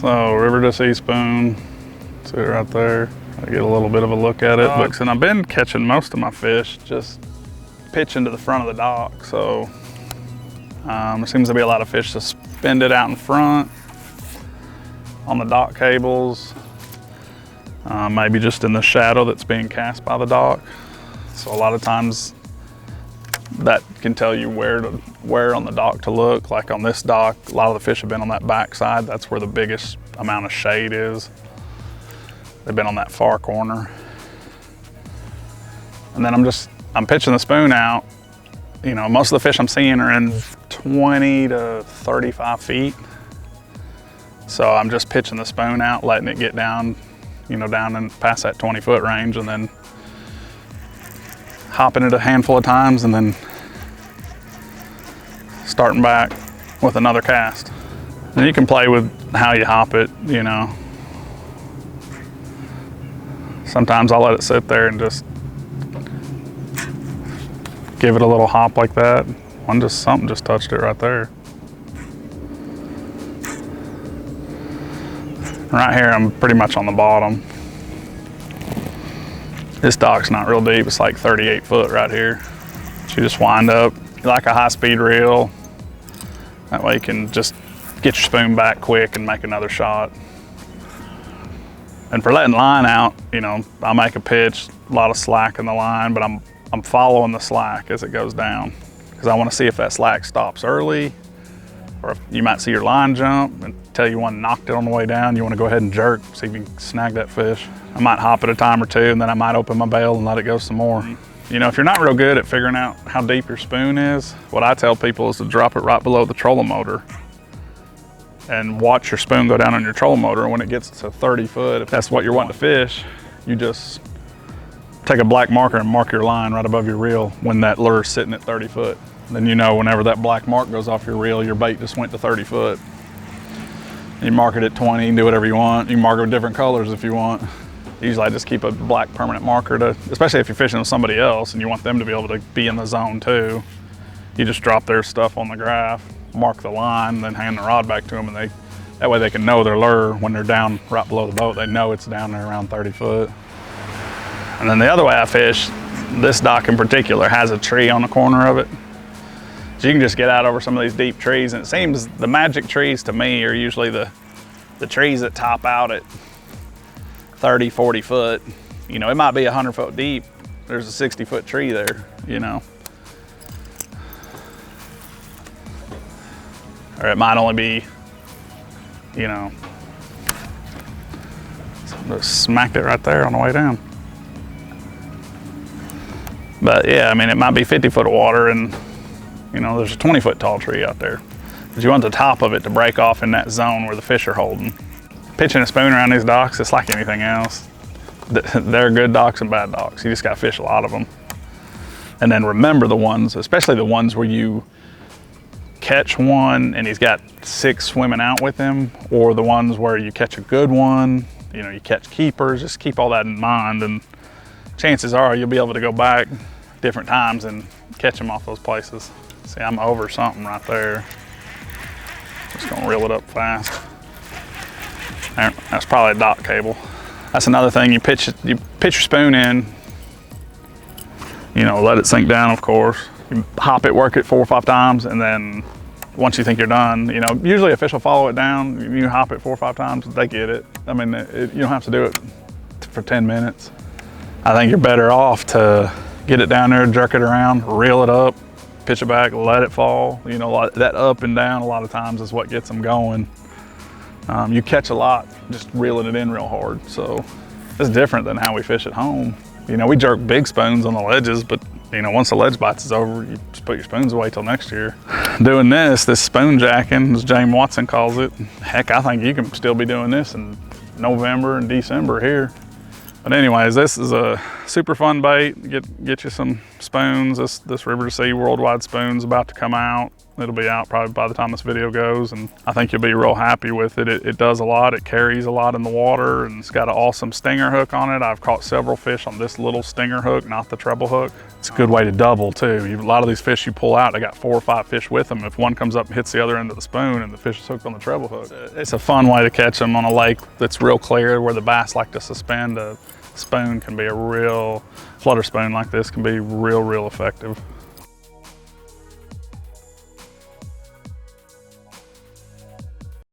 So River2Sea spoon, see it right there. I get a little bit of a look at it. And I've been catching most of my fish just pitching to the front of the dock. So there seems to be a lot of fish suspended out in front on the dock cables. Maybe just in the shadow that's being cast by the dock. So a lot of times that can tell you where on the dock to look. Like on this dock, a lot of the fish have been on that back side. That's where the biggest amount of shade is. They've been on that far corner. And then I'm pitching the spoon out. You know, most of the fish I'm seeing are in 20 to 35 feet. So I'm just pitching the spoon out, letting it get down, you know, down and past that 20-foot range, and then hopping it a handful of times and then starting back with another cast. And you can play with how you hop it, you know. Sometimes I'll let it sit there and just give it a little hop like that. Something just touched it right there. Right here, I'm pretty much on the bottom. This dock's not real deep, it's like 38 foot right here. So you just wind up, like a high-speed reel. That way you can just get your spoon back quick and make another shot. And for letting line out, you know, I'll make a pitch, a lot of slack in the line, but I'm following the slack as it goes down, because I want to see if that slack stops early, or if you might see your line jump and tell you one knocked it on the way down, you want to go ahead and jerk, see if you can snag that fish. I might hop it a time or two, and then I might open my bail and let it go some more. You know, if you're not real good at figuring out how deep your spoon is, what I tell people is to drop it right below the trolling motor and watch your spoon go down on your trolling motor. And when it gets to 30 foot, if that's what you're wanting to fish, you just take a black marker and mark your line right above your reel when that lure's sitting at 30 foot. Then you know whenever that black mark goes off your reel, your bait just went to 30 foot. You mark it at 20, you can do whatever you want. You can mark it with different colors if you want. Usually I just keep a black permanent marker to, especially if you're fishing with somebody else and you want them to be able to be in the zone too. You just drop their stuff on the graph, mark the line, then hand the rod back to them, and that way they can know their lure when they're down right below the boat. They know it's down there around 30 foot. And then the other way I fish, this dock in particular has a tree on the corner of it. So you can just get out over some of these deep trees, and it seems the magic trees to me are usually the trees that top out at 30, 40 foot. You know, it might be 100 foot deep. There's a 60-foot tree there, you know. Or it might only be, you know, just smacked it right there on the way down. But yeah, I mean, it might be 50 foot of water and, you know, there's a 20-foot tall tree out there. But you want the top of it to break off in that zone where the fish are holding. Pitching a spoon around these docks, it's like anything else. There are good docks and bad docks. You just gotta fish a lot of them. And then remember the ones, especially the ones where you catch one and he's got 6 swimming out with him, or the ones where you catch a good one, you know, you catch keepers. Just keep all that in mind, and chances are you'll be able to go back different times and catch them off those places. See, I'm over something right there. Just gonna reel it up fast. There, that's probably a dock cable. That's another thing, you pitch your spoon in, you know, let it sink down, of course. You hop it, work it 4 or 5 times, and then once you think you're done, you know, usually a fish will follow it down. You hop it 4 or 5 times, they get it. I mean, you don't have to do it for 10 minutes. I think you're better off to get it down there, jerk it around, reel it up, pitch it back, let it fall. You know, that up and down a lot of times is what gets them going. You catch a lot just reeling it in real hard. So it's different than how we fish at home. You know, we jerk big spoons on the ledges, but You know, once the ledge bites is over, you just put your spoons away till next year. Doing this spoon jacking, as James Watson calls it, heck, I think you can still be doing this in November and December here. But anyways, this is a super fun bait. Get you some spoons. This River2Sea WorldWide Spoon's about to come out. It'll be out probably by the time this video goes, and I think you'll be real happy with it. It does a lot. It carries a lot in the water, and it's got an awesome stinger hook on it. I've caught several fish on this little stinger hook, not the treble hook. It's a good way to double too. A lot of these fish you pull out, they got 4 or 5 fish with them. If one comes up and hits the other end of the spoon and the fish is hooked on the treble hook, it's a fun way to catch them on a lake that's real clear where the bass like to suspend. A spoon can be a real, flutter spoon like this can be real effective.